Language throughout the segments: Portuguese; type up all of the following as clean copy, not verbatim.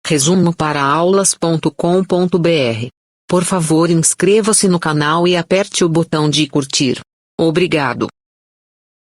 Resumo para aulas.com.br. Por favor, inscreva-se no canal e aperte o botão de curtir. Obrigado.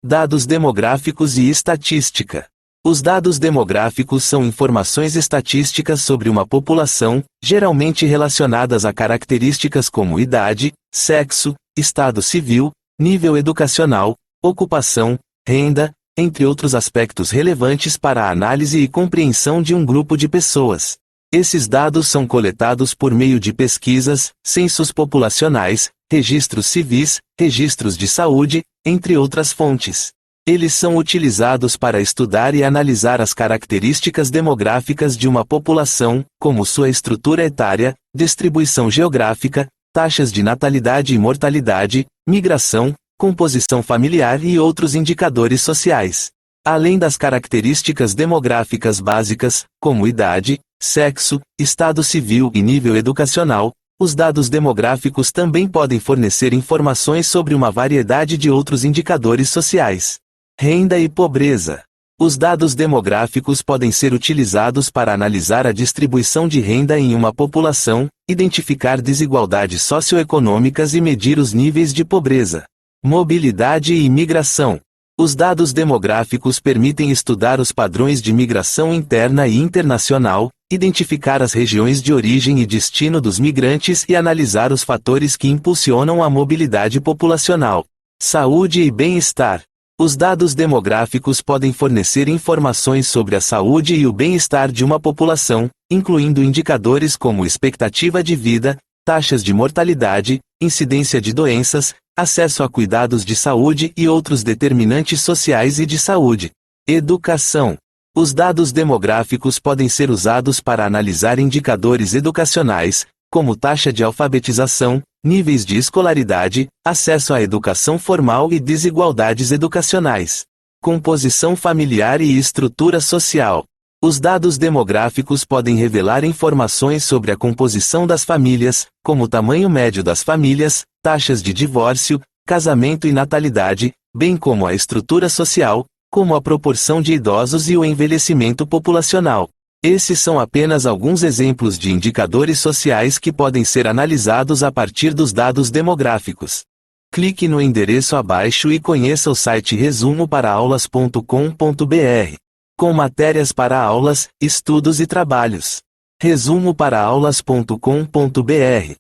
Dados demográficos e estatística. Os dados demográficos são informações estatísticas sobre uma população, geralmente relacionadas a características como idade, sexo, estado civil, nível educacional, ocupação, renda, entre outros aspectos relevantes para a análise e compreensão de um grupo de pessoas. Esses dados são coletados por meio de pesquisas, censos populacionais, registros civis, registros de saúde, entre outras fontes. Eles são utilizados para estudar e analisar as características demográficas de uma população, como sua estrutura etária, distribuição geográfica, taxas de natalidade e mortalidade, migração, composição familiar e outros indicadores sociais. Além das características demográficas básicas, como idade, sexo, estado civil e nível educacional, os dados demográficos também podem fornecer informações sobre uma variedade de outros indicadores sociais. Renda e pobreza. Os dados demográficos podem ser utilizados para analisar a distribuição de renda em uma população, identificar desigualdades socioeconômicas e medir os níveis de pobreza. Mobilidade e migração. Os dados demográficos permitem estudar os padrões de migração interna e internacional, identificar as regiões de origem e destino dos migrantes e analisar os fatores que impulsionam a mobilidade populacional. Saúde e bem-estar. Os dados demográficos podem fornecer informações sobre a saúde e o bem-estar de uma população, incluindo indicadores como expectativa de vida, taxas de mortalidade, incidência de doenças, acesso a cuidados de saúde e outros determinantes sociais e de saúde. Educação. Os dados demográficos podem ser usados para analisar indicadores educacionais, como taxa de alfabetização, níveis de escolaridade, acesso à educação formal e desigualdades educacionais. Composição familiar e estrutura social. Os dados demográficos podem revelar informações sobre a composição das famílias, como o tamanho médio das famílias, taxas de divórcio, casamento e natalidade, bem como a estrutura social, como a proporção de idosos e o envelhecimento populacional. Esses são apenas alguns exemplos de indicadores sociais que podem ser analisados a partir dos dados demográficos. Clique no endereço abaixo e conheça o site resumoparaaaulas.com.br. Com matérias para aulas, estudos e trabalhos. Resumoparaaaulas.com.br.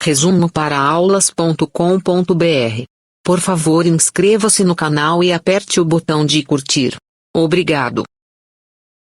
Resumoparaaaulas.com.br. Por favor, inscreva-se no canal e aperte o botão de curtir. Obrigado.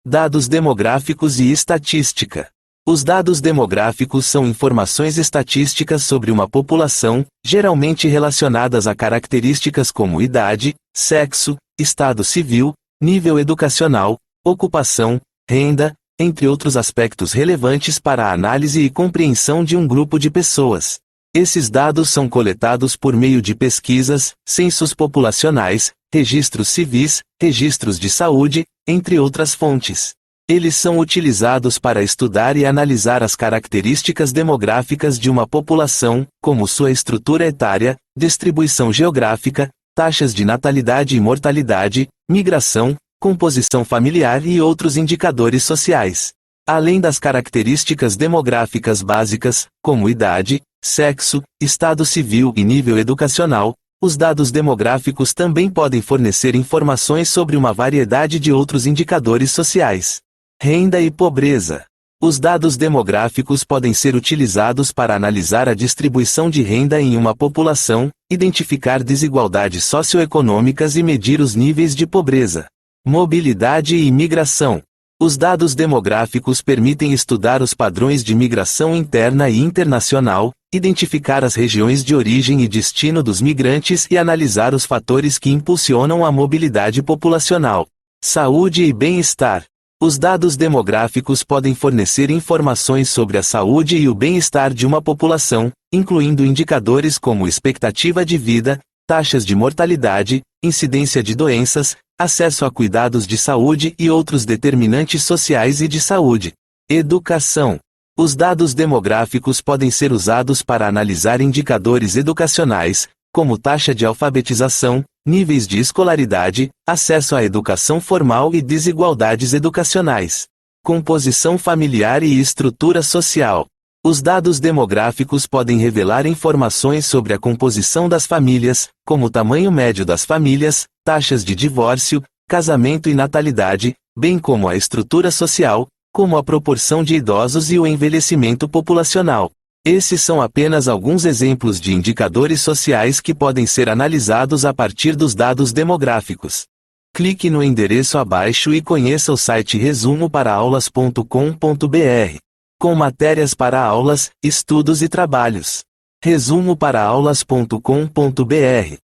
Dados demográficos e estatística. Os dados demográficos são informações estatísticas sobre uma população, geralmente relacionadas a características como idade, sexo, estado civil, nível educacional, ocupação, renda, entre outros aspectos relevantes para a análise e compreensão de um grupo de pessoas. Esses dados são coletados por meio de pesquisas, censos populacionais, registros civis, registros de saúde, entre outras fontes. Eles são utilizados para estudar e analisar as características demográficas de uma população, como sua estrutura etária, distribuição geográfica, taxas de natalidade e mortalidade, migração, composição familiar e outros indicadores sociais. Além das características demográficas básicas, como idade, sexo, estado civil e nível educacional, os dados demográficos também podem fornecer informações sobre uma variedade de outros indicadores sociais. Renda e pobreza. Os dados demográficos podem ser utilizados para analisar a distribuição de renda em uma população, identificar desigualdades socioeconômicas e medir os níveis de pobreza. Mobilidade e migração. Os dados demográficos permitem estudar os padrões de migração interna e internacional, identificar as regiões de origem e destino dos migrantes e analisar os fatores que impulsionam a mobilidade populacional. Saúde e bem-estar. Os dados demográficos podem fornecer informações sobre a saúde e o bem-estar de uma população, incluindo indicadores como expectativa de vida, taxas de mortalidade, incidência de doenças, acesso a cuidados de saúde e outros determinantes sociais e de saúde. Educação. Os dados demográficos podem ser usados para analisar indicadores educacionais, como taxa de alfabetização, níveis de escolaridade, acesso à educação formal e desigualdades educacionais. Composição familiar e estrutura social. Os dados demográficos podem revelar informações sobre a composição das famílias, como o tamanho médio das famílias, taxas de divórcio, casamento e natalidade, bem como a estrutura social, como a proporção de idosos e o envelhecimento populacional. Esses são apenas alguns exemplos de indicadores sociais que podem ser analisados a partir dos dados demográficos. Clique no endereço abaixo e conheça o site resumoparaaulas.com.br, com matérias para aulas, estudos e trabalhos. resumoparaaulas.com.br